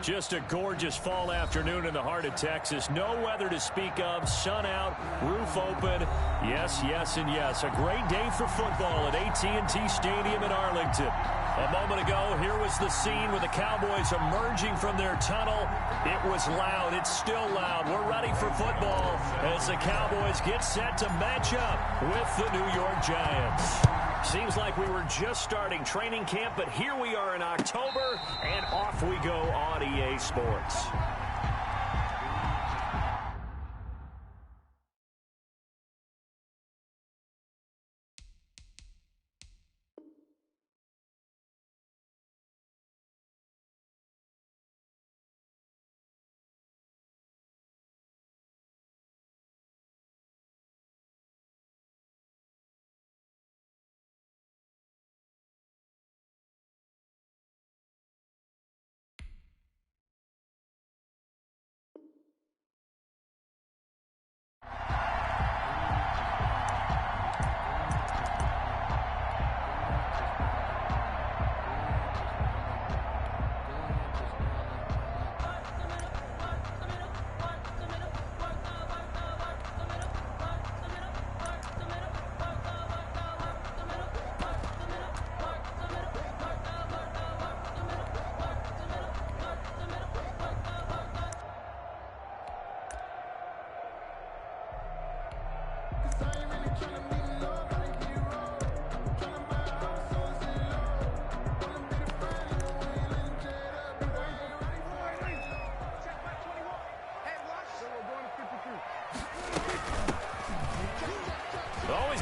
Just a gorgeous fall afternoon in the heart of Texas. No weather to speak of. Sun out, roof open. Yes, yes, and yes. A great day for football at AT&T Stadium in Arlington. A moment ago, here was the scene with the Cowboys emerging from their tunnel. It was loud. It's still loud. We're ready for football as the Cowboys get set to match up with the New York Giants. Seems like we were just starting training camp, but here we are in October, and off we go on EA Sports.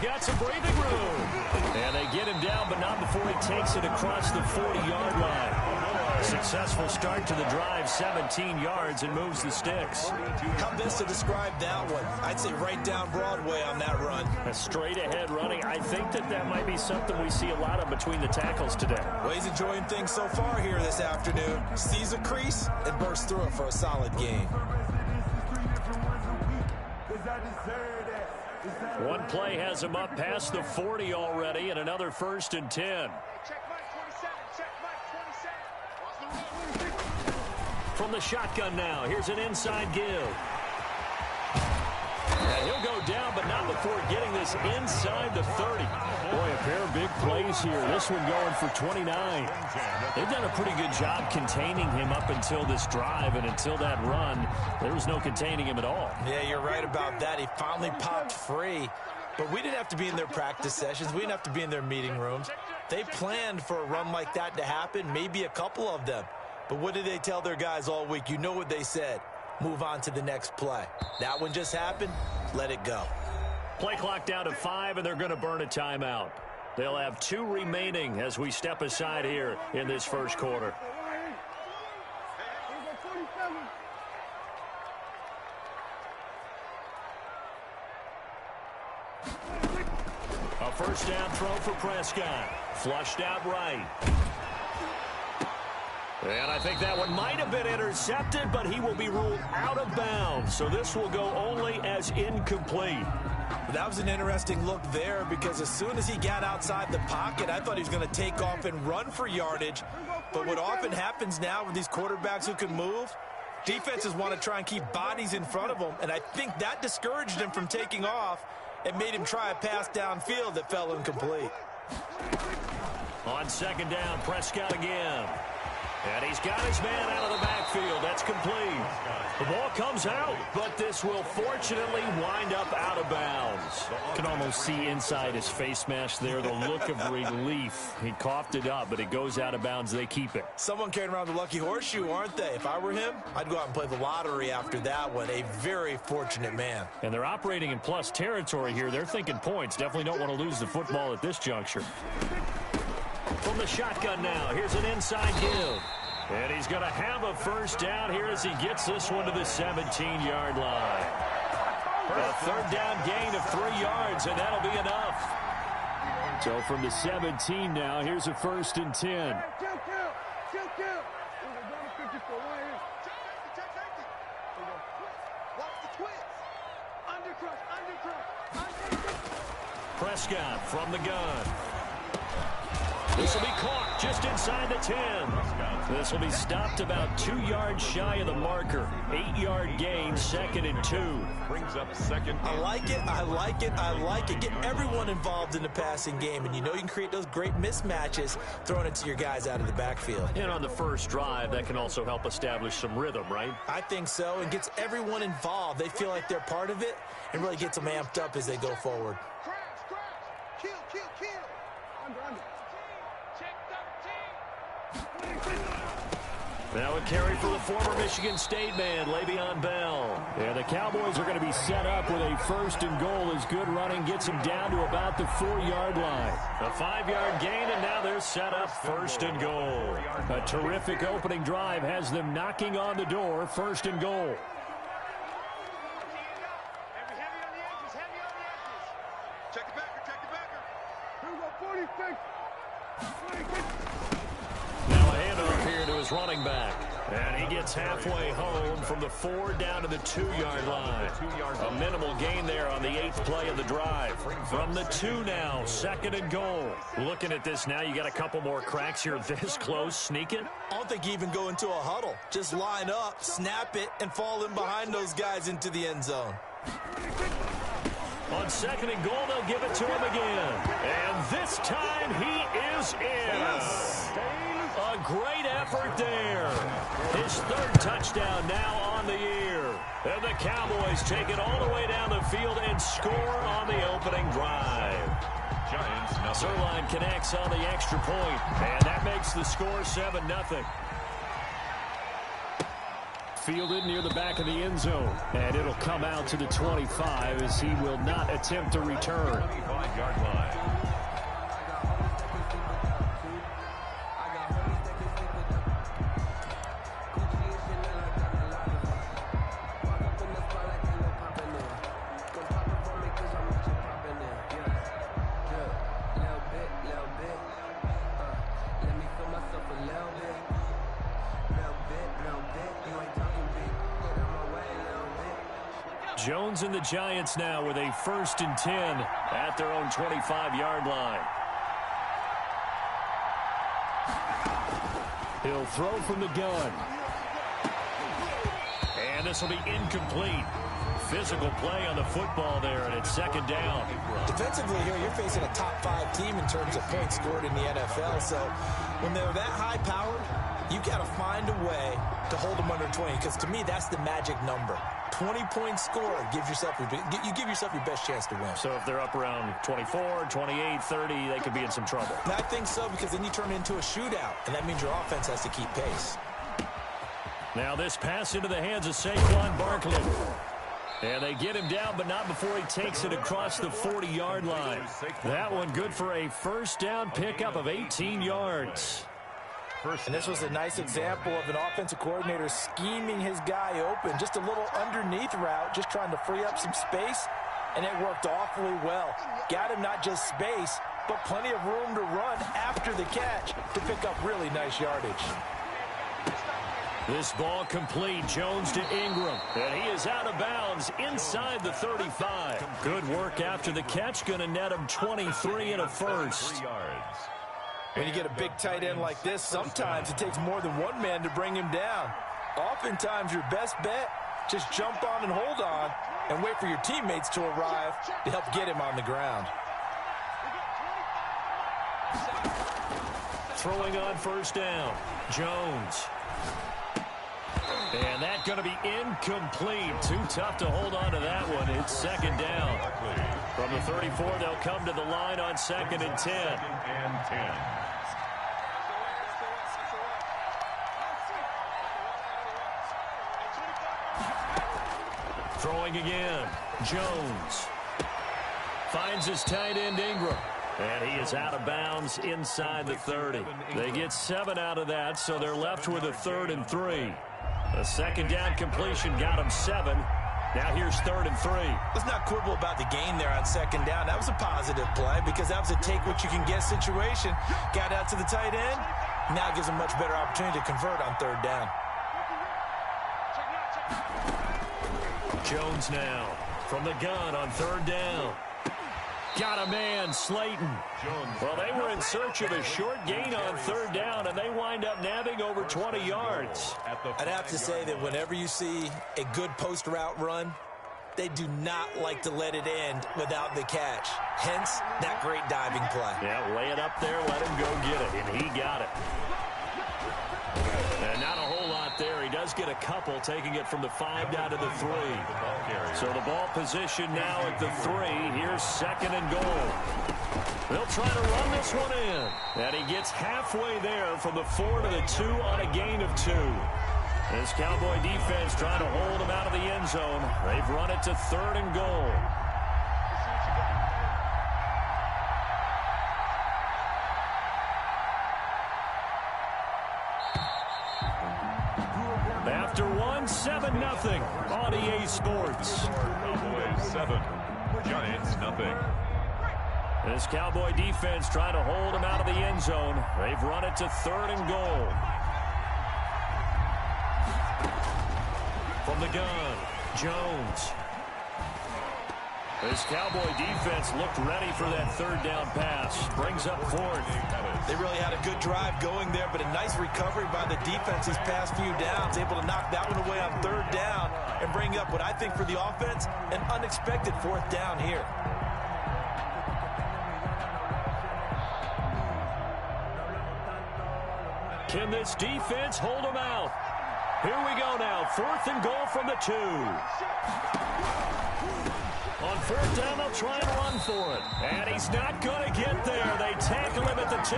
Got some breathing room. And they get him down, but not before he takes it across the 40-yard line. A successful start to the drive, 17 yards, and moves the sticks. How best to describe that one? I'd say right down Broadway on that run. A straight-ahead running. I think that might be something we see a lot of between the tackles today. Well, he's enjoying things so far here this afternoon. Sees a crease and bursts through it for a solid gain. One play has him up past the 40 already, and another 1st and 10. From the shotgun now, here's an inside give. And he'll go down, but not before getting this inside the 30. Boy, a pair of big plays here. This one going for 29. They've done a pretty good job containing him up until this drive, and until that run, there was no containing him at all. Yeah, you're right about that. He finally popped free. But we didn't have to be in their practice sessions. We didn't have to be in their meeting rooms. They planned for a run like that to happen, maybe a couple of them. But what did they tell their guys all week? You know what they said. Move on to the next play. That one just happened. Let it go. Play clock down to 5, and they're going to burn a timeout. They'll have 2 remaining as we step aside here in this first quarter. A first down throw for Prescott. Flushed out right. And I think that one might have been intercepted, but he will be ruled out of bounds. So this will go only as incomplete. That was an interesting look there because as soon as he got outside the pocket, I thought he was going to take off and run for yardage. But what often happens now with these quarterbacks who can move, defenses want to try and keep bodies in front of them. And I think that discouraged him from taking off and made him try a pass downfield that fell incomplete. On second down, Prescott again. And he's got his man out of the backfield. That's complete. The ball comes out, but this will fortunately wind up out of bounds. Can almost see inside his face mask there, the look of relief. He coughed it up, but it goes out of bounds. They keep it. Someone carrying around the lucky horseshoe, aren't they? If I were him, I'd go out and play the lottery after that one. A very fortunate man. And they're operating in plus territory here. They're thinking points. Definitely don't want to lose the football at this juncture. From the shotgun now, here's an inside give. And he's going to have a first down here as he gets this one to the 17-yard line. A third down gain of 3 yards, and that'll be enough. So from the 17 now, here's a 1st and 10. Prescott from the gun. This will be caught just inside the 10. This will be stopped about 2 yards shy of the marker. 8-yard gain, 2nd and 2. Brings up 2nd. I like it, I like it, I like it. Get everyone involved in the passing game, and you know you can create those great mismatches throwing it to your guys out of the backfield. And on the first drive, that can also help establish some rhythm, right? I think so, and gets everyone involved. They feel like they're part of it, and really gets them amped up as they go forward. Kill. Under. Now a carry for the former Michigan State man, Le'Veon Bell. Yeah, the Cowboys are going to be set up with a 1st and goal as good running gets them down to about the 4-yard line. A 5-yard gain, and now they're set up 1st and goal. A terrific opening drive has them knocking on the door, 1st and goal. Check the backer. Here we go, 46. Now a handoff here to his running back. And he gets halfway home from the 4 down to the 2-yard line. A minimal gain there on the 8th play of the drive. From the 2 now, 2nd and goal. Looking at this now, you got a couple more cracks here this close. Sneak it? I don't think you even go into a huddle. Just line up, snap it, and fall in behind those guys into the end zone. On 2nd and goal, they'll give it to him again. And this time he is in. Yes. A great effort there. His 3rd touchdown now on the year. And the Cowboys take it all the way down the field and score on the opening drive. Giants, Zuerlein connects on the extra point, and that makes the score 7-0. Fielded near the back of the end zone, and it'll come out to the 25 as he will not attempt to return. 25-yard line. Jones and the Giants now with a 1st and 10 at their own 25-yard line. He'll throw from the gun. And this will be incomplete. Physical play on the football there, and it's 2nd down. Defensively here, you're facing a top 5 team in terms of points scored in the NFL. So when they're that high-powered, you've got to find a way to hold them under 20, because to me, that's the magic number. 20-point score, you give yourself your best chance to win. So if they're up around 24, 28, 30, they could be in some trouble. And I think so, because then you turn it into a shootout, and that means your offense has to keep pace. Now this pass into the hands of Saquon Barkley. And they get him down, but not before he takes it across the 40-yard line. That one good for a 1st down pickup of 18 yards. And this was a nice example of an offensive coordinator scheming his guy open. Just a little underneath route, just trying to free up some space, and it worked awfully well. Got him not just space, but plenty of room to run after the catch to pick up really nice yardage. This ball complete. Jones to Ingram. And he is out of bounds inside the 35. Good work after the catch. Going to net him 23 and a 1st. When you get a big tight end like this, sometimes it takes more than one man to bring him down. Oftentimes, your best bet, just jump on and hold on and wait for your teammates to arrive to help get him on the ground. Throwing on 1st down. Jones. And that's going to be incomplete. Too tough to hold on to that one. It's 2nd down. From the 34, they'll come to the line on 2nd and 10. Throwing again. Jones. Finds his tight end Ingram. And he is out of bounds inside the 30. They get 7 out of that, so they're left with a 3rd and 3. A 2nd down completion got him 7. Now here's 3rd and 3. Let's not quibble about the gain there on 2nd down. That was a positive play because that was a take-what-you-can-get situation. Got out to the tight end. Now gives him much better opportunity to convert on 3rd down. Jones now from the gun on 3rd down. Got a man, Slayton. Well, they were in search of a short gain on third down, and they wind up nabbing over 20 yards. I'd have to say that whenever you see a good post route run, they do not like to let it end without the catch. Hence, that great diving play. Yeah, lay it up there, let him go get it, and he got it. And not a whole lot there. He does get a couple, taking it from the 5 down to the 3. So the ball position now at the 3. Here's second and goal. They'll try to run this one in. And he gets halfway there from the 4 to the 2 on a gain of 2. This Cowboy defense trying to hold him out of the end zone. They've run it to third and goal. After 1, 7-0 on EA Sports. Cowboys 7, Giants nothing. This Cowboy defense trying to hold him out of the end zone. They've run it to third and goal. From the gun, Jones. This Cowboy defense looked ready for that third down pass. Brings up fourth. They really had a good drive going there, but a nice recovery by the defense these past few downs. Able to knock that one away on third down and bring up what I think for the offense, an unexpected fourth down here. Can this defense hold them out? Here we go now. Fourth and goal from the 2. On fourth down, they'll try and run for it. And he's not going to get there. They tackle him at the 2.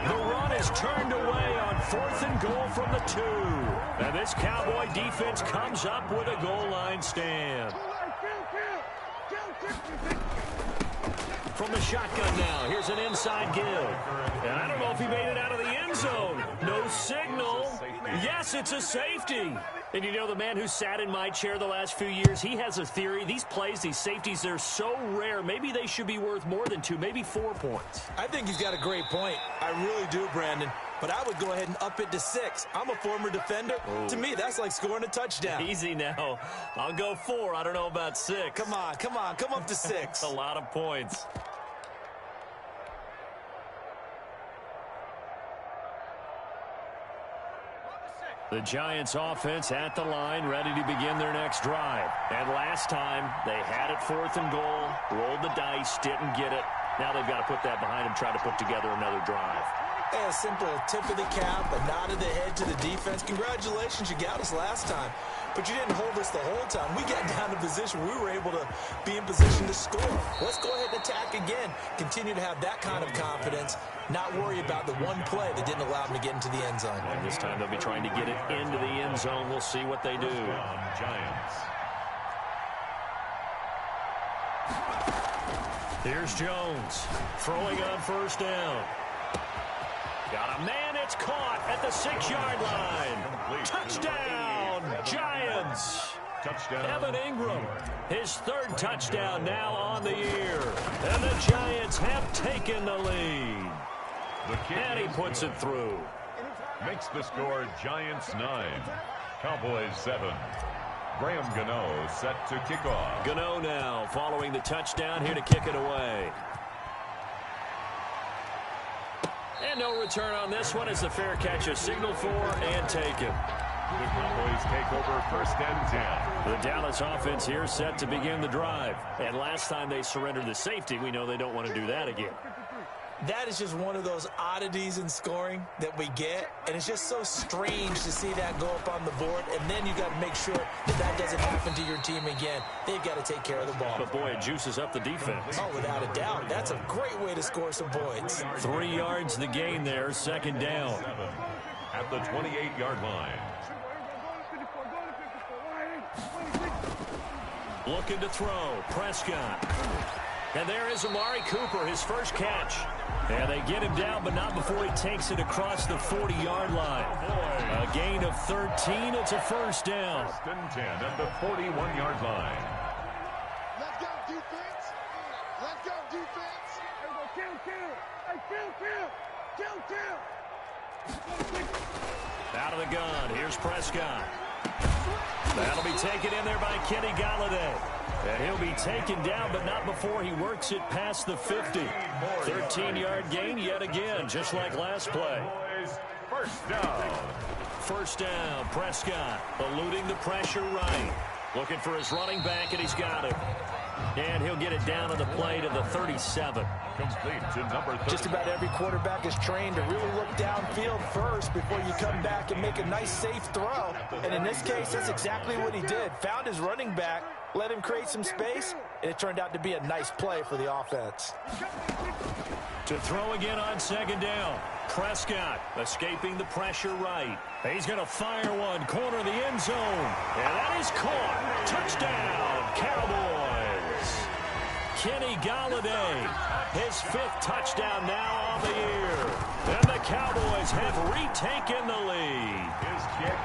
The run is turned away on fourth and goal from the 2. And this Cowboy defense comes up with a goal line stand. From the shotgun now, here's an inside give. And I don't know if he made it out of the end zone. No signal. Yes, it's a safety. And you know, the man who sat in my chair the last few years, he has a theory. These plays, these safeties, they're so rare. Maybe they should be worth more than 2, maybe 4 points. I think he's got a great point. I really do, Brandon. But I would go ahead and up it to 6. I'm a former defender. To me, that's like scoring a touchdown. Easy now. I'll go 4. I don't know about 6. Come on. Come up to 6. A lot of points. The Giants offense at the line, ready to begin their next drive. And last time, they had it fourth and goal, rolled the dice, didn't get it. Now they've got to put that behind them, try to put together another drive. Hey, a simple tip of the cap, a nod of the head to the defense. Congratulations, you got us last time. But you didn't hold us the whole time. We got down to position. We were able to be in position to score. Let's go ahead and attack again. Continue to have that kind of confidence. Not worry about the one play that didn't allow them to get into the end zone. And this time they'll be trying to get it into the end zone. We'll see what they do. Giants. Here's Jones throwing on first down. Got a man, it's caught at the 6-yard line. Touchdown, Giants. Touchdown. Evan Ingram, his third touchdown now on the year. And the Giants have taken the lead. And he puts it through. Makes the score Giants 9, Cowboys 7. Graham Gano set to kick off. Gano now following the touchdown, here to kick it away. And no return on this one as the fair catch is signaled for and taken. The Cowboys take over first and 10. The Dallas offense here set to begin the drive. And last time they surrendered the safety, we know they don't want to do that again. That is just one of those oddities in scoring that we get, and it's just so strange to see that go up on the board, and then you got to make sure that that doesn't happen to your team again. They've got to take care of the ball. But boy, it juices up the defense. Oh, without a doubt. That's a great way to score some points. 3 yards the gain there, second down. At the 28-yard line. Looking to throw, Prescott. And there is Amari Cooper, his first catch. And they get him down, but not before he takes it across the 40-yard line. A gain of 13, it's a first down. First and 10 at the 41-yard line. Let's go, defense. Let's go, defense. Kill. Out of the gun, here's Prescott. That'll be taken in there by Kenny Golladay. And he'll be taken down, but not before he works it past the 50. 13-yard gain yet again, just like last play. First down. First down, Prescott eluding the pressure right. Looking for his running back, and he's got it. And he'll get it down on the play to the 37. Complete to number 30. Just about every quarterback is trained to really look downfield first before you come back and make a nice, safe throw. And in this case, that's exactly what he did. Found his running back, let him create some space, and it turned out to be a nice play for the offense. To throw again on second down. Prescott escaping the pressure right. He's going to fire one, corner of the end zone. And that is caught. Touchdown, Cowboys. Kenny Golladay, his 5th touchdown now on the year. And the Cowboys have retaken the lead. His kick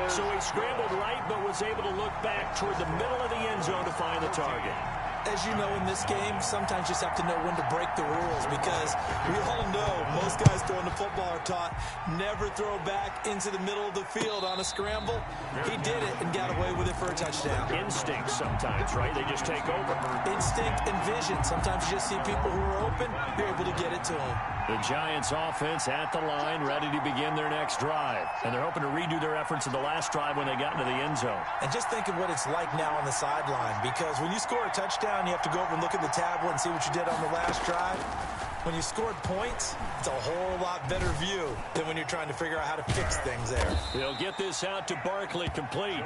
is... So he scrambled right, but was able to look back toward the middle of the end zone to find the target. As you know, in this game, sometimes you just have to know when to break the rules, because we all know most guys throwing the football are taught never throw back into the middle of the field on a scramble. He did it and got away with it for a touchdown. Instinct sometimes, right? They just take over. Instinct and vision. Sometimes you just see people who are open, you're able to get it to them. The Giants offense at the line, ready to begin their next drive. And they're hoping to redo their efforts in the last drive when they got into the end zone. And just think of what it's like now on the sideline, because when you score a touchdown, you have to go over and look at the tablet and see what you did on the last drive. When you scored points, it's a whole lot better view than when you're trying to figure out how to fix things there. They'll get this out to Barkley complete.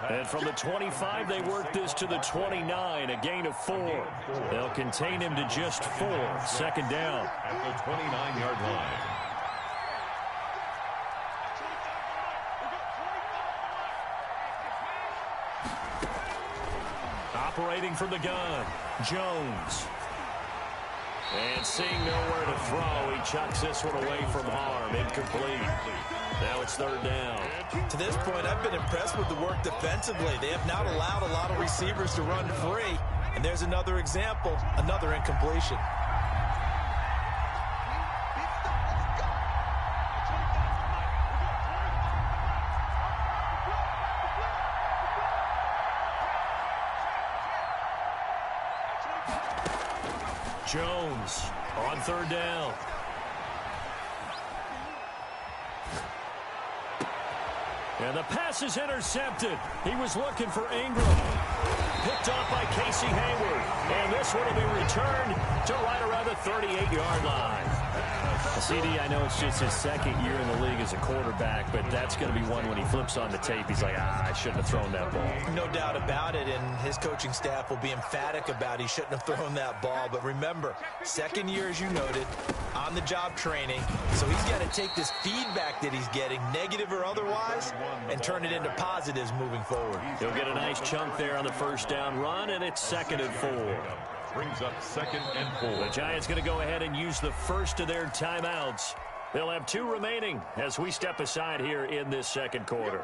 And from the 25, they work this to the 29, a gain of 4. They'll contain him to just 4. Second down. At the 29-yard line. Operating from the gun, Jones. And seeing nowhere to throw, he chucks this one away from harm. Incomplete. Now it's third down. To this point, I've been impressed with the work defensively. They have not allowed a lot of receivers to run free. And there's another example, another incompletion. Jones on third down. And the pass is intercepted. He was looking for Ingram. Picked off by Casey Hayward. And this one will be returned to right around the 38-yard line. CD, I know it's just his second year in the league as a quarterback, but that's going to be one when he flips on the tape, he's like, I shouldn't have thrown that ball. No doubt about it, and his coaching staff will be emphatic about he shouldn't have thrown that ball. But remember, second year, as you noted, on-the-job training, so he's got to take this feedback that he's getting, negative or otherwise, and turn it into positives moving forward. He'll get a nice chunk there on the first down run, and it's 2nd and 4. Brings up 2nd and 4. The Giants going to go ahead and use the first of their timeouts. They'll have 2 remaining as we step aside here in this second quarter.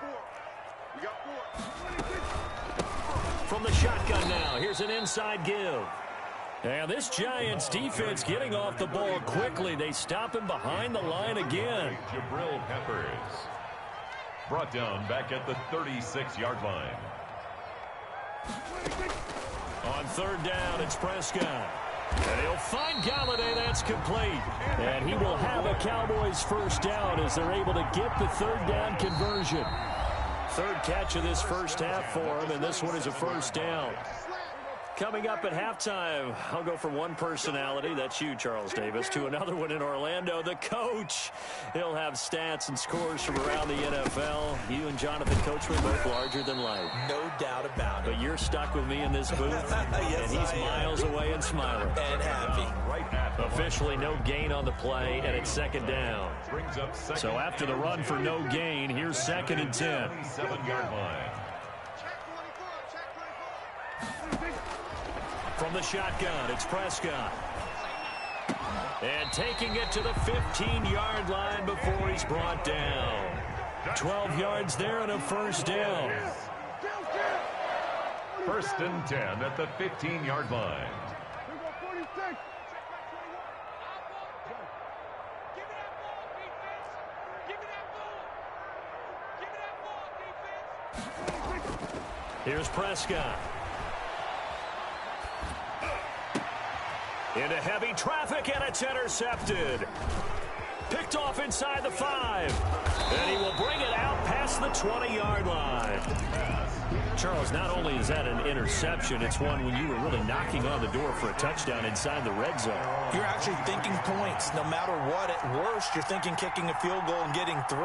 From the shotgun now, here's an inside give. And this Giants defense getting off the ball quickly. They stop him behind the line again. Jabril Peppers. Brought down back at the 36-yard line. On third down, it's Prescott. And he'll find Golladay. That's complete. And he will have a Cowboys first down as they're able to get the third down conversion. Third catch of this first half for him, and this one is a first down. Coming up at halftime, I'll go from one personality, that's you, Charles Davis, to another one in Orlando, the coach. He'll have stats and scores from around the NFL. You and Jonathan Coachman both larger than life. No doubt about it. But you're stuck with me in this booth, Yes, and he's miles away and smiling. And happy. Officially no gain on the play, and it's second down. Brings up second. So after the run for no gain, here's 2nd and 10. 7-yard line. From the shotgun, it's Prescott. And taking it to the 15-yard line before he's brought down. 12 yards there and a first down. 1st and 10 at the 15-yard line. Here's Prescott. Into heavy traffic, and it's intercepted. Picked off inside the 5. And he will bring it out past the 20-yard line. Charles, not only is that an interception, it's one when you were really knocking on the door for a touchdown inside the red zone. You're actually thinking points. No matter what, at worst, you're thinking kicking a field goal and getting 3.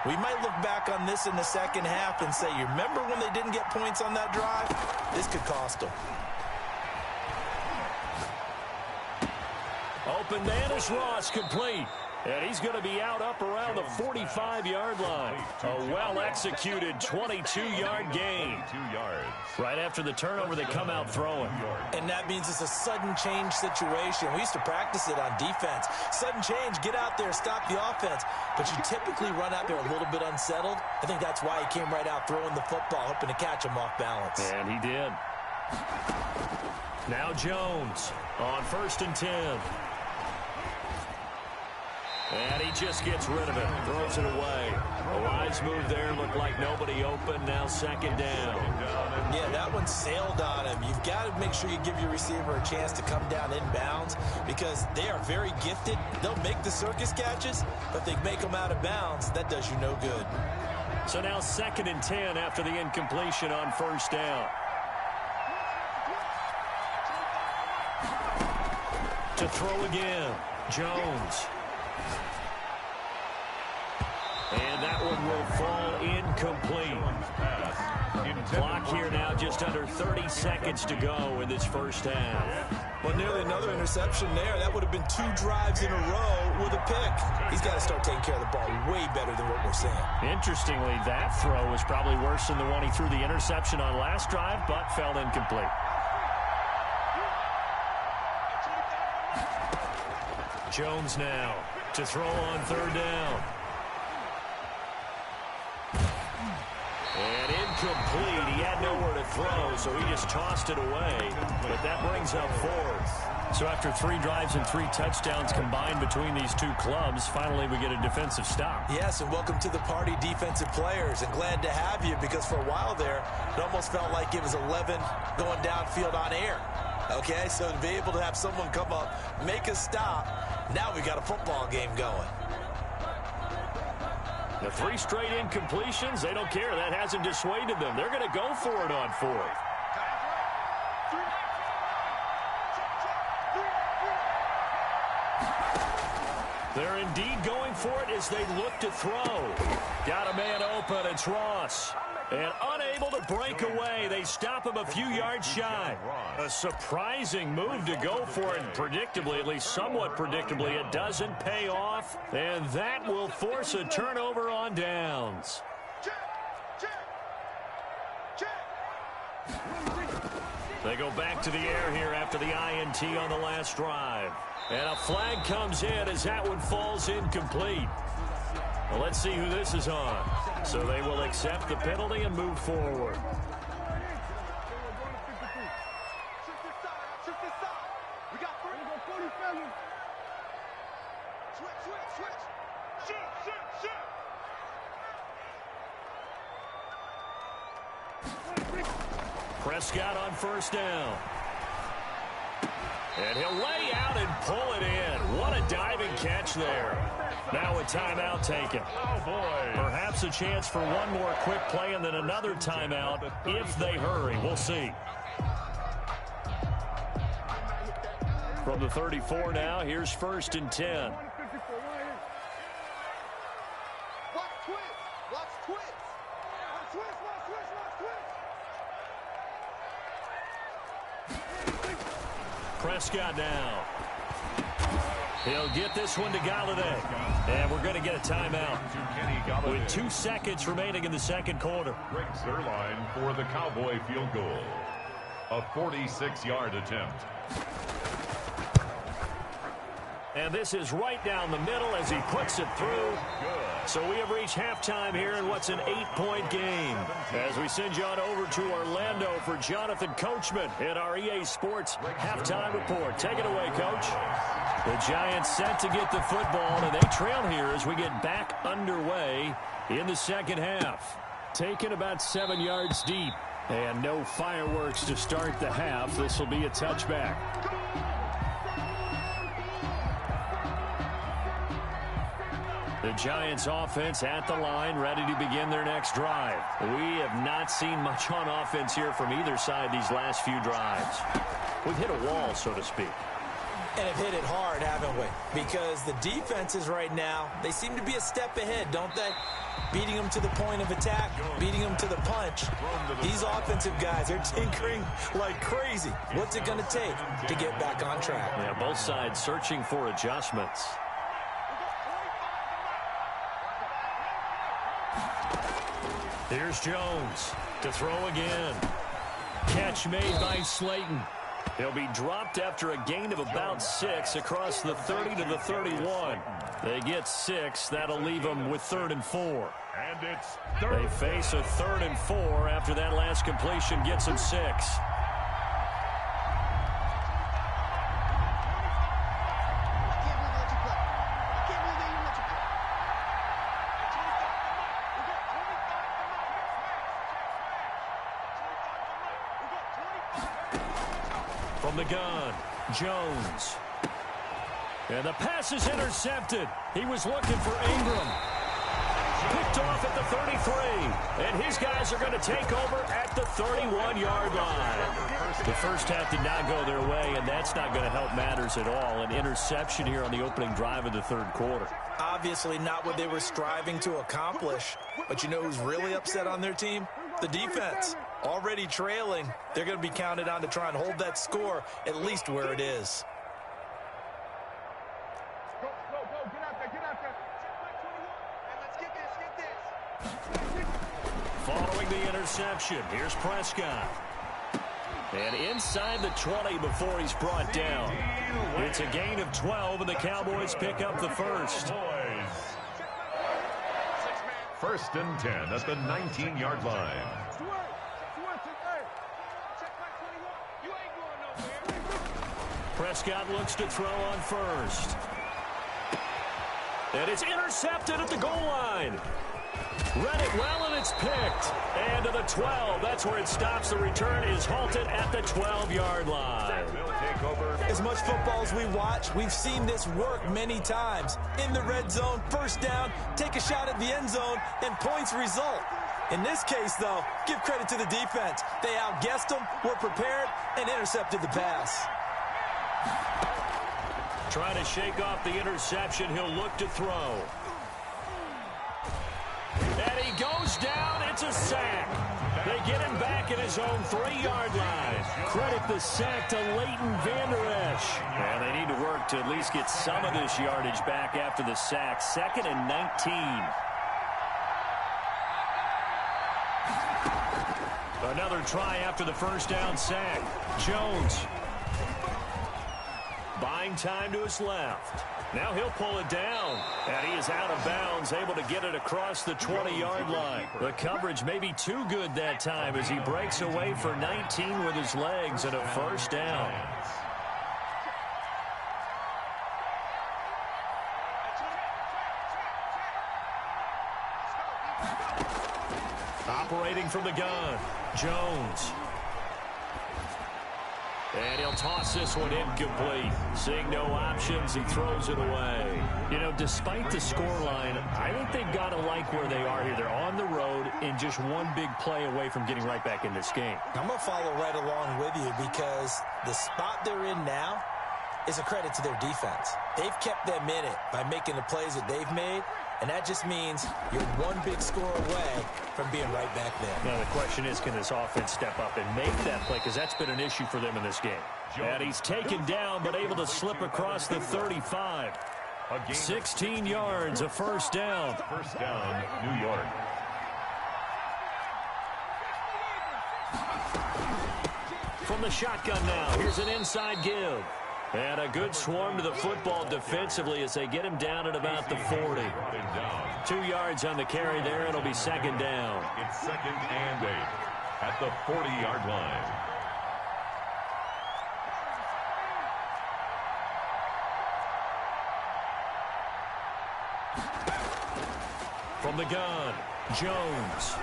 We might look back on this in the second half and say, you remember when they didn't get points on that drive? This could cost them. Open man is Ross, complete. And he's going to be out up around the 45-yard line. A well-executed 22-yard gain. 2 yards. Right after the turnover, they come out throwing. And that means it's a sudden change situation. We used to practice it on defense. Sudden change, get out there, stop the offense. But you typically run out there a little bit unsettled. I think that's why he came right out throwing the football, hoping to catch him off balance. And he did. Now Jones on 1st and 10. And he just gets rid of it, throws it away. A wise move there, looked like nobody open, now 2nd down. Yeah, that one sailed on him. You've got to make sure you give your receiver a chance to come down inbounds because they are very gifted. They'll make the circus catches, but they make them out of bounds. That does you no good. So now 2nd and 10 after the incompletion on 1st down. To throw again, Jones. And that one will fall incomplete. Clock here now, just under 30 seconds to go in this first half. Well, nearly another interception there. That would have been 2 drives in a row with a pick. He's got to start taking care of the ball way better than what we're seeing. Interestingly, that throw was probably worse than the one he threw the interception on last drive, but fell incomplete. Jones now to throw on 3rd down. And incomplete. He had nowhere to throw, so he just tossed it away. But that brings up 4th. So after 3 drives and 3 touchdowns combined between these two clubs, finally we get a defensive stop. Yes, and welcome to the party, defensive players. And glad to have you because for a while there, it almost felt like it was 11 going downfield on air. Okay, so to be able to have someone come up, make a stop, now we got a football game going. The 3 straight incompletions, they don't care. That hasn't dissuaded them. They're going to go for it on 4th. They're indeed going for it as they look to throw. Got a man open. It's Ross. And unable to break away. They stop him a few yards shy. A surprising move to go for it. And predictably, at least somewhat predictably, it doesn't pay off. And that will force a turnover on downs. They go back to the air here after the INT on the last drive. And a flag comes in as that one falls incomplete. Well, let's see who this is on. So they will accept the penalty and move forward. Prescott on 1st down. And he'll lay out and pull it in. What a diving catch there. Now a timeout taken. Oh, boy. Perhaps a chance for one more quick play and then another timeout if they hurry. We'll see. From the 34 now, here's 1st and 10. Watch twist. Watch twist. Watch twist. Watch twist. Watch twist. Prescott now. He'll get this one to Galladay. And we're going to get a timeout with 2 seconds remaining in the second quarter. Breaks their line for the Cowboy field goal. A 46-yard attempt. And this is right down the middle as he puts it through. So we have reached halftime here in what's an 8-point game. As we send you on over to Orlando for Jonathan Coachman in our EA Sports halftime report. Take it away, Coach. The Giants set to get the football, and they trail here as we get back underway in the second half. Taken about 7 yards deep, and no fireworks to start the half. This will be a touchback. The Giants offense at the line, ready to begin their next drive. We have not seen much on offense here from either side these last few drives. We've hit a wall, so to speak. And have hit it hard, haven't we? Because the defenses right now, they seem to be a step ahead, don't they? Beating them to the point of attack, beating them to the punch. These offensive guys, they're tinkering like crazy. What's it going to take to get back on track? Yeah, both sides searching for adjustments. Here's Jones to throw again. Catch made by Slayton. He'll be dropped after a gain of about 6 across the 30 to the 31. They get 6. That'll leave them with 3rd and 4. And it's They face a 3rd and 4 after that last completion gets them 6. From the gun, Jones. And the pass is intercepted. He was looking for Ingram. Picked off at the 33. And his guys are going to take over at the 31-yard line. The first half did not go their way, and that's not going to help matters at all. An interception here on the opening drive of the third quarter. Obviously not what they were striving to accomplish. But you know who's really upset on their team? The defense. Already trailing. They're going to be counted on to try and hold that score at least where it is. Go, get out there. And let's get this. Following the interception, here's Prescott. And inside the 20 before he's brought down. It's a gain of 12, and the Cowboys pick up the first. First and 10 at the 19-yard line. Prescott looks to throw on first. And it's intercepted at the goal line. Read it well, and it's picked. And to the 12. That's where it stops. The return is halted at the 12-yard line. As much football as we watch, we've seen this work many times. In the red zone, first down, take a shot at the end zone, and points result. In this case, though, give credit to the defense. They outguessed them, were prepared, and intercepted the pass. Trying to shake off the interception. He'll look to throw. And he goes down. It's a sack. They get him back at his own 3-yard line. Credit the sack to Leighton Vander Esch. And they need to work to at least get some of this yardage back after the sack. 2nd and 19. Another try after the first down sack. Jones. Buying time to his left. Now he'll pull it down. And he is out of bounds, able to get it across the 20-yard line. The coverage may be too good that time as he breaks away for 19 with his legs and a first down. Operating from the gun, Jones. And he'll toss this one incomplete. Seeing no options, he throws it away. You know, despite the scoreline, I think they've got to like where they are here. They're on the road and just one big play away from getting right back in this game. I'm going to follow right along with you because the spot they're in now is a credit to their defense. They've kept them in it by making the plays that they've made, and that just means you're one big score away from being right back there. Now, the question is, can this offense step up and make that play? Because that's been an issue for them in this game. And he's taken down, but able to slip across the 35. 16 yards, a first down. First down, New York. From the shotgun now, here's an inside give. And a good swarm to the football defensively as they get him down at about the 40. 2 yards on the carry there. It'll be second down. It's 2nd and 8 at the 40-yard line. From the gun, Jones.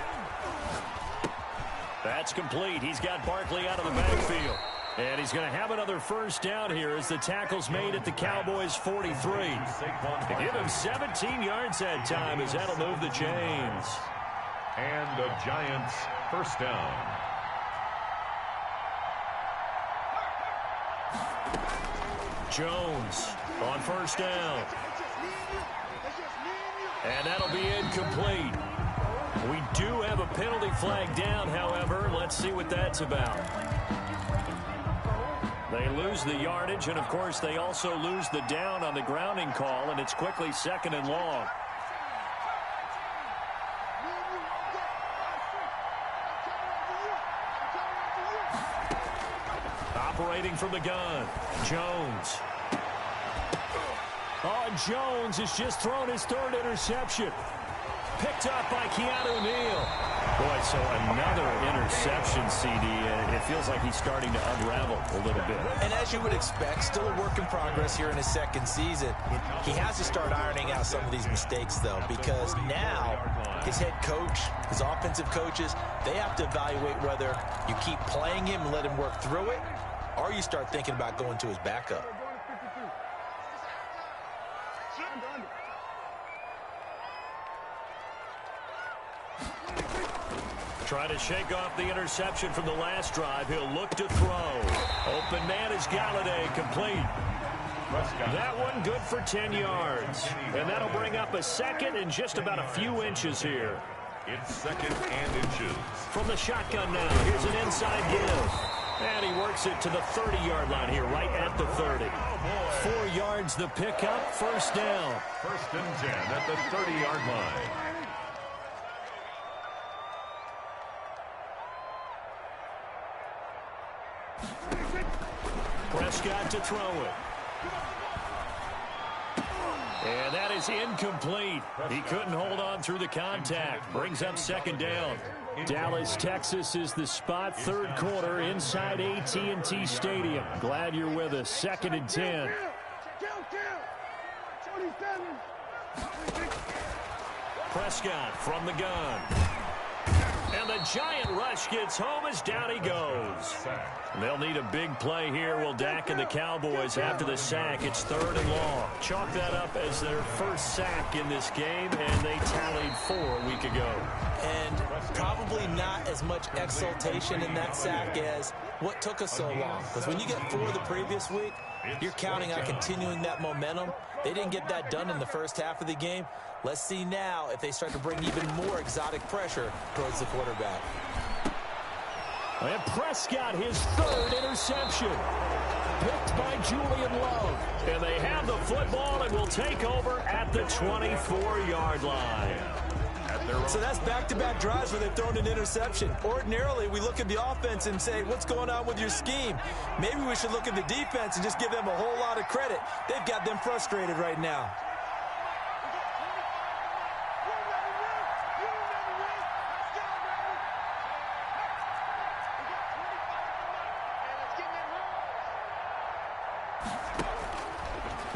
That's complete. He's got Barkley out of the backfield. And he's going to have another first down here as the tackle's made at the Cowboys' 43. To give him 17 yards that time as that'll move the chains. And the Giants first down. Jones on first down. And that'll be incomplete. We do have a penalty flag down, however. Let's see what that's about. They lose the yardage, and, of course, they also lose the down on the grounding call, and it's quickly 2nd and long. Operating from the gun, Jones. Oh, and Jones has just thrown his 3rd interception. Picked up by Keanu Neal. Boy, so another interception, CD. It feels like he's starting to unravel a little bit. And as you would expect, still a work in progress here in his 2nd season. He has to start ironing out some of these mistakes, though, because now his head coach, his offensive coaches, they have to evaluate whether you keep playing him and let him work through it, or you start thinking about going to his backup. Try to shake off the interception from the last drive. He'll look to throw. Open man is Galladay, complete. That one good for 10 yards. And that'll bring up a 2nd and just about a few inches here. It's 2nd and inches. From the shotgun now, here's an inside give. And he works it to the 30-yard line here, right at the 30. 4 yards the pickup, first down. 1st and 10 at the 30-yard line. Prescott to throw it. And that is incomplete. He couldn't hold on through the contact. Brings up 2nd down. Dallas, Texas is the spot. 3rd quarter inside AT&T Stadium. Glad you're with us. 2nd and 10. Prescott from the gun. And the giant rush gets home as down he goes. They'll need a big play here. Will Dak and the Cowboys after the sack. It's 3rd and long. Chalk that up as their first sack in this game, and they tallied 4 a week ago. And probably not as much exultation in that sack as what took us so long. Because when you get 4 the previous week, you're counting on continuing that momentum. They didn't get that done in the first half of the game. Let's see now if they start to bring even more exotic pressure towards the quarterback. And Prescott, his 3rd interception. Picked by Julian Love. And they have the football and will take over at the 24-yard line. So that's back-to-back drives where they've thrown an interception. Ordinarily, we look at the offense and say, what's going on with your scheme? Maybe we should look at the defense and just give them a whole lot of credit. They've got them frustrated right now.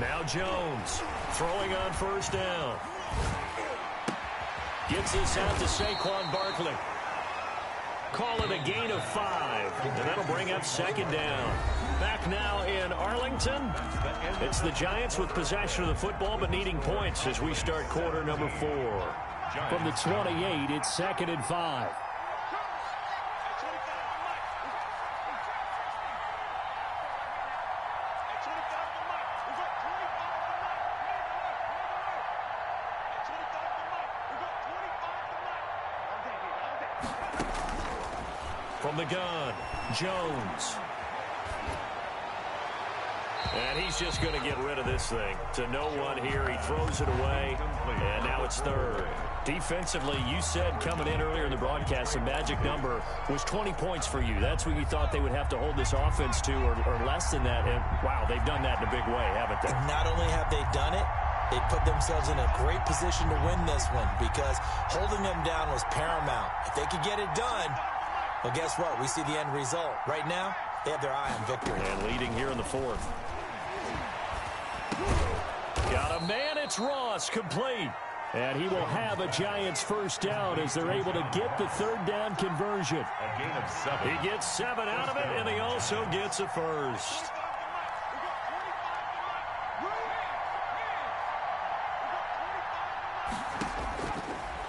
Now Jones throwing on first down. Gets this out to Saquon Barkley. Call it a gain of 5. And that'll bring up 2nd down. Back now in Arlington. It's the Giants with possession of the football but needing points as we start quarter number 4. From the 28, it's 2nd and 5. From the gun, Jones. And he's just going to get rid of this thing. To no one here. He throws it away. And now it's 3rd. Defensively, you said coming in earlier in the broadcast, the magic number was 20 points for you. That's what you thought they would have to hold this offense to, or less than that. And, wow, they've done that in a big way, haven't they? Not only have they done it, they put themselves in a great position to win this one because holding them down was paramount. If they could get it done, well, guess what? We see the end result. Right now, they have their eye on victory. And leading here in the 4th. Got a man, it's Ross, complete. And he will have a Giants first down as they're able to get the third down conversion. A gain of 7. He gets 7 out of it, and he also gets a first.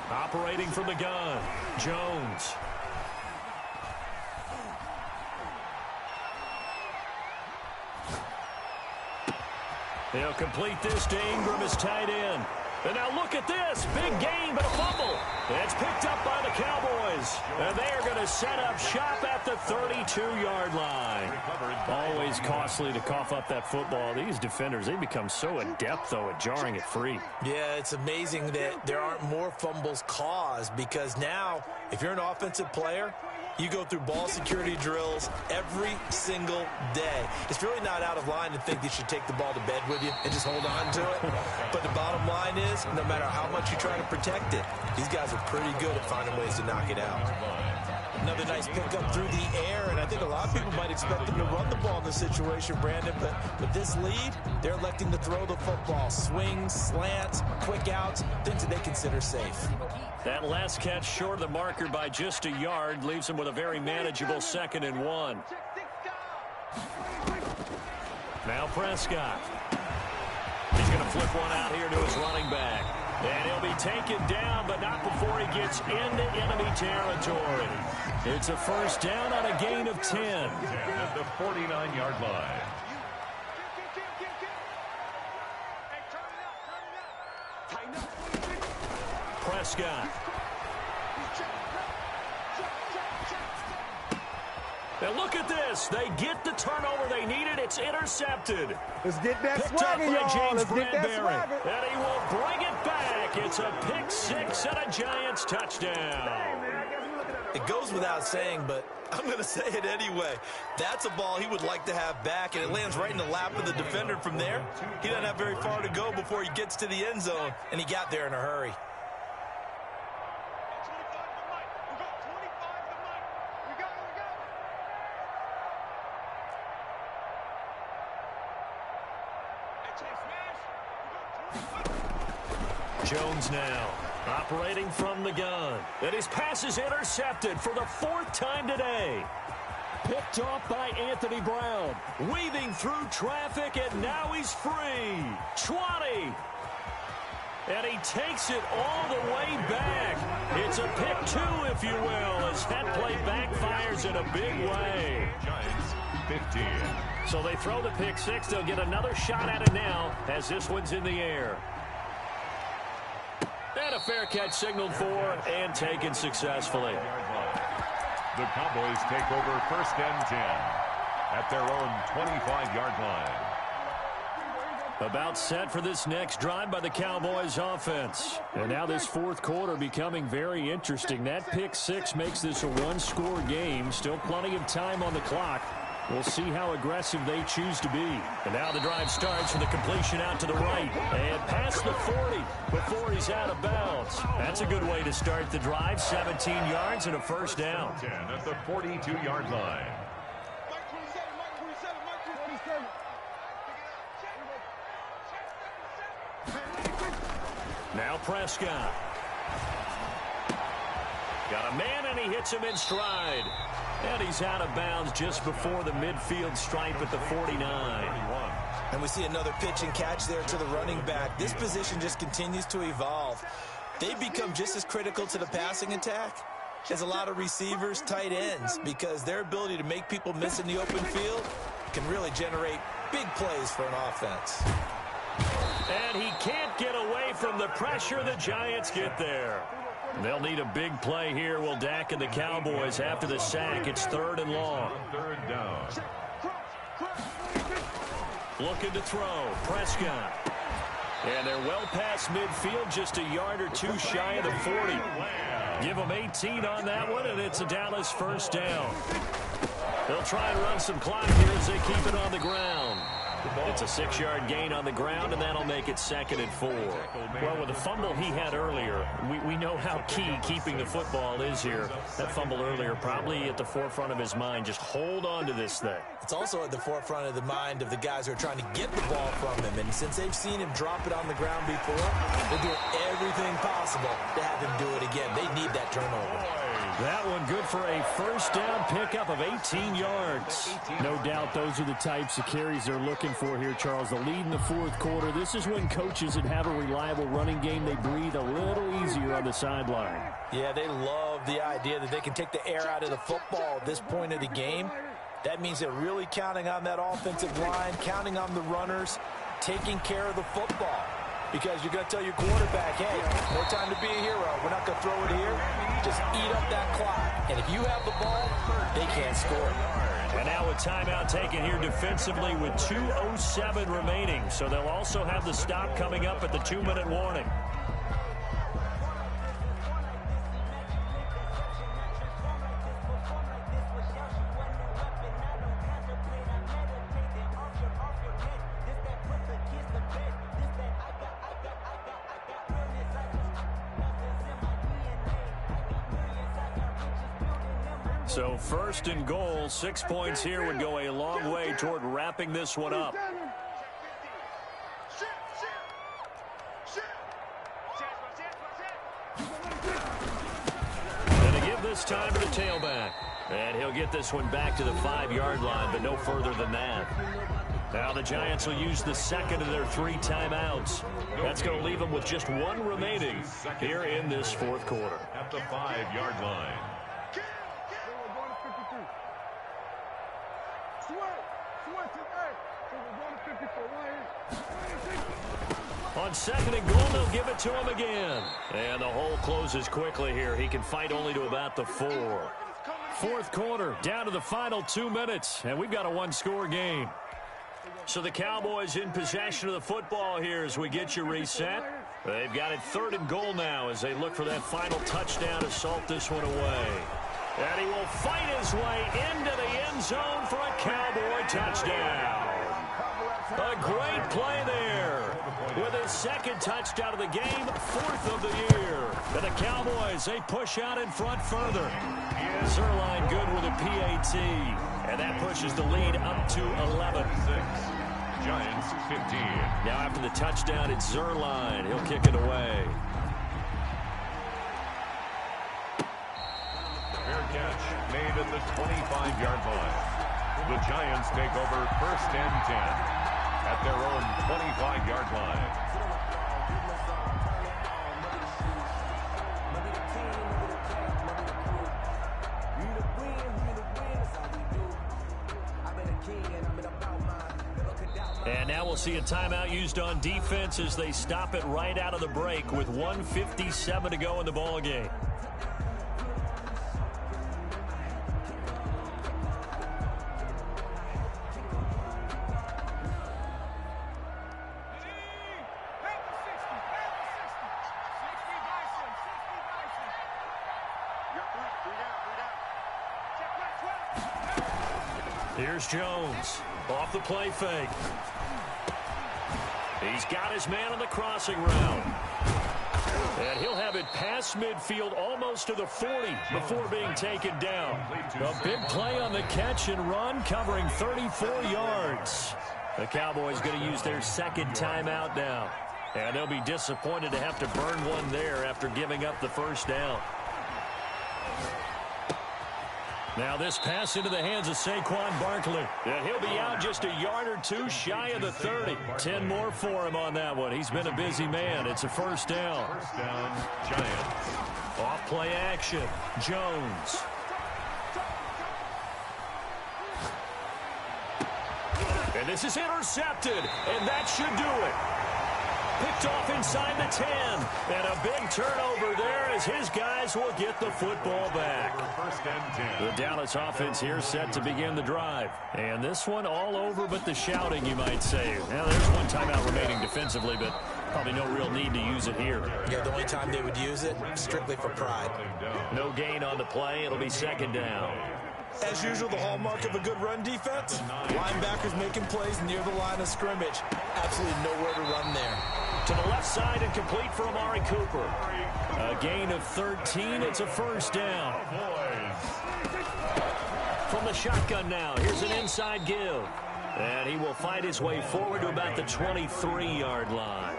Operating from the gun, Jones. He'll complete this to Ingram as tight end. And now look at this. Big gain, but a fumble. It's picked up by the Cowboys. And they are going to set up shop at the 32-yard line. Always costly to cough up that football. These defenders, they become so adept, though, at jarring it free. Yeah, it's amazing that there aren't more fumbles caused because now, if you're an offensive player, you go through ball security drills every single day. It's really not out of line to think you should take the ball to bed with you and just hold on to it. But the bottom line is, no matter how much you try to protect it, these guys are pretty good at finding ways to knock it out. Another nice pickup through the air, and I think a lot of people might expect them to run the ball in this situation, Brandon, but with this lead, they're electing to throw the football. Swings, slants, quick outs, things that they consider safe. That last catch short of the marker by just a yard leaves him with a very manageable 2nd and 1. Now Prescott. He's going to flip one out here to his running back. And he'll be taken down, but not before he gets into enemy territory. It's a first down on a gain of 10. At the 49-yard line. Prescott. Now look at this. They get the turnover they needed. It's intercepted. Let's get that Picked up swagger, by y'all. James Let's get that Bradbury. swagger. And he will bring it back. It's a pick 6 and a Giants touchdown. It goes without saying, but I'm going to say it anyway. That's a ball he would like to have back, and it lands right in the lap of the defender from there. He doesn't have very far to go before he gets to the end zone, and he got there in a hurry. Jones now operating from the gun. And his pass is intercepted for the 4th time today. Picked off by Anthony Brown. Weaving through traffic, and now he's free. 20. And he takes it all the way back. It's a pick 2, if you will, as that play backfires in a big way. Giants 15. So they throw the pick 6. They'll get another shot at it now as this one's in the air. And a fair catch signaled for and taken successfully. The Cowboys take over 1st and 10 at their own 25-yard line. About set for this next drive by the Cowboys offense. And now this 4th quarter becoming very interesting. That pick 6 makes this a one-score game. Still plenty of time on the clock. We'll see how aggressive they choose to be. And now the drive starts with a completion out to the right. And past the 40 before he's out of bounds. That's a good way to start the drive. 17 yards and a first down. 10 at the 42-yard line. Now Prescott. Got a man, and he hits him in stride. And he's out of bounds just before the midfield stripe at the 49. And we see another pitch and catch there to the running back. This position just continues to evolve. They become just as critical to the passing attack as a lot of receivers, tight ends, because their ability to make people miss in the open field can really generate big plays for an offense. And he can't get away from the pressure the Giants get there. They'll need a big play here, will Dak and the Cowboys after the sack. It's 3rd and long. 3rd down. Looking to throw. Prescott. And they're well past midfield, just a yard or 2 shy of the 40. Give them 18 on that one, and it's a Dallas first down. They'll try and run some clock here as they keep it on the ground. It's a 6-yard gain on the ground, and that'll make it 2nd and 4. Well, with the fumble he had earlier, we know how key keeping the football is here. That fumble earlier probably at the forefront of his mind. Just hold on to this thing. It's also at the forefront of the mind of the guys who are trying to get the ball from him. And since they've seen him drop it on the ground before, they're doing everything possible to have him do it again. They need that turnover. That one good for a first down pickup of 18 yards. No doubt those are the types of carries they're looking for here, Charles. The lead in the fourth quarter. This is when coaches that have a reliable running game, they breathe a little easier on the sideline. Yeah, they love the idea that they can take the air out of the football at this point of the game. That means they're really counting on that offensive line, counting on the runners, taking care of the football. Because you're going to tell your quarterback, hey, no time to be a hero. We're not going to throw it here. Just eat up that clock. And if you have the ball, they can't score. And now a timeout taken here defensively with 2:07 remaining. So they'll also have the stop coming up at the 2-minute warning. So 1st and goal, 6 points here would go a long way toward wrapping this one up. And to give this time to the tailback. And he'll get this one back to the 5-yard line, but no further than that. Now the Giants will use the 2nd of their 3 timeouts. That's going to leave them with just 1 remaining here in this fourth quarter. At the 5-yard line. On 2nd and goal, they'll give it to him again. And the hole closes quickly here. He can fight only to about the 4. Fourth quarter, down to the final 2 minutes, and we've got a 1-score game. So the Cowboys in possession of the football here as we get you reset. They've got it 3rd and goal now as they look for that final touchdown to salt this one away. And he will fight his way into the end zone for a Cowboy touchdown. A great play there. With his 2nd touchdown of the game, 4th of the year. And the Cowboys, they push out in front further. Zuerlein good with a PAT. And that pushes the lead up to 11. Giants 15. Now after the touchdown, it's Zuerlein. He'll kick it away. Fair catch made at the 25-yard line. The Giants take over 1st and 10 at their own 25-yard line. And now we'll see a timeout used on defense as they stop it right out of the break with 1:57 to go in the ball game. Here's Jones off the play fake. He's got his man on the crossing route. And he'll have it past midfield almost to the 40 before being taken down. A big play on the catch and run covering 34 yards. The Cowboys going to use their 2nd timeout now. And they'll be disappointed to have to burn one there after giving up the first down. Now this pass into the hands of Saquon Barkley. And he'll be out just a yard or 2 shy of the 30. 10 more for him on that one. He's been a busy man. It's a first down. First down, Giants. Off play action. Jones. And this is intercepted. And that should do it. Picked off inside the 10. And a big turnover there as his guys will get the football back. First and 10. The Dallas offense here set to begin the drive. And this one all over but the shouting, you might say. Now, there's one timeout remaining defensively, but probably no real need to use it here. Yeah, the only time they would use it, strictly for pride. No gain on the play. It'll be 2nd down. As usual, the hallmark of a good run defense, linebackers making plays near the line of scrimmage. Absolutely nowhere to run there. To the left side and complete for Amari Cooper. A gain of 13. It's a first down. From the shotgun now, here's an inside give. And he will fight his way forward to about the 23-yard line.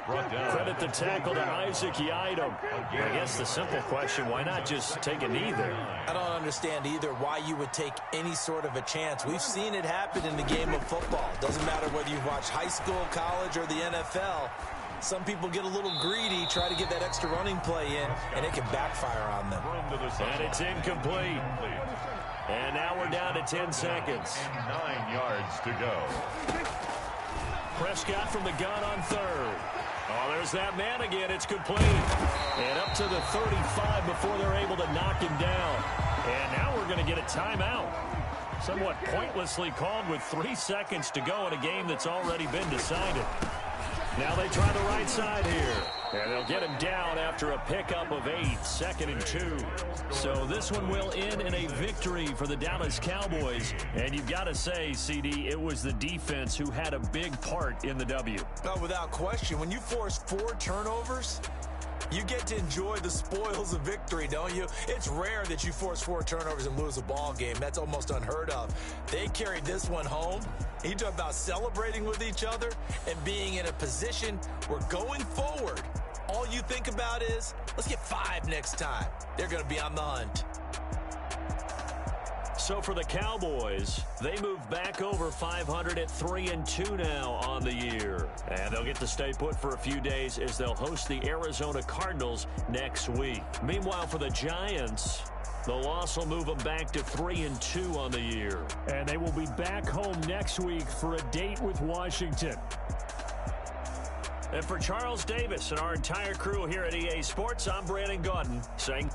Credit the tackle to Isaac Yiadom. I guess the simple question, why not just take a knee there? I don't understand either why you would take any sort of a chance. We've seen it happen in the game of football. Doesn't matter whether you watch high school, college, or the NFL. Some people get a little greedy, try to get that extra running play in, and it can backfire on them. And it's incomplete. And now we're down to 10 seconds. 9 yards to go. Prescott from the gun on third. Oh, there's that man again. It's complete. And up to the 35 before they're able to knock him down. And now we're going to get a timeout. Somewhat pointlessly called with 3 seconds to go in a game that's already been decided. Now they try the right side here. And they'll get him down after a pickup of 8, 2nd and 2. So this one will end in a victory for the Dallas Cowboys. And you've got to say, CD, it was the defense who had a big part in the W. No, without question. When you force 4 turnovers, you get to enjoy the spoils of victory, don't you? It's rare that you force 4 turnovers and lose a ball game. That's almost unheard of. They carried this one home. You talk about celebrating with each other and being in a position where going forward, all you think about is, let's get 5 next time. They're going to be on the hunt. So for the Cowboys, they move back over 500 at 3-2 now on the year. And they'll get to stay put for a few days as they'll host the Arizona Cardinals next week. Meanwhile, for the Giants, the loss will move them back to 3-2 on the year. And they will be back home next week for a date with Washington. And for Charles Davis and our entire crew here at EA Sports, I'm Brandon Gaudin saying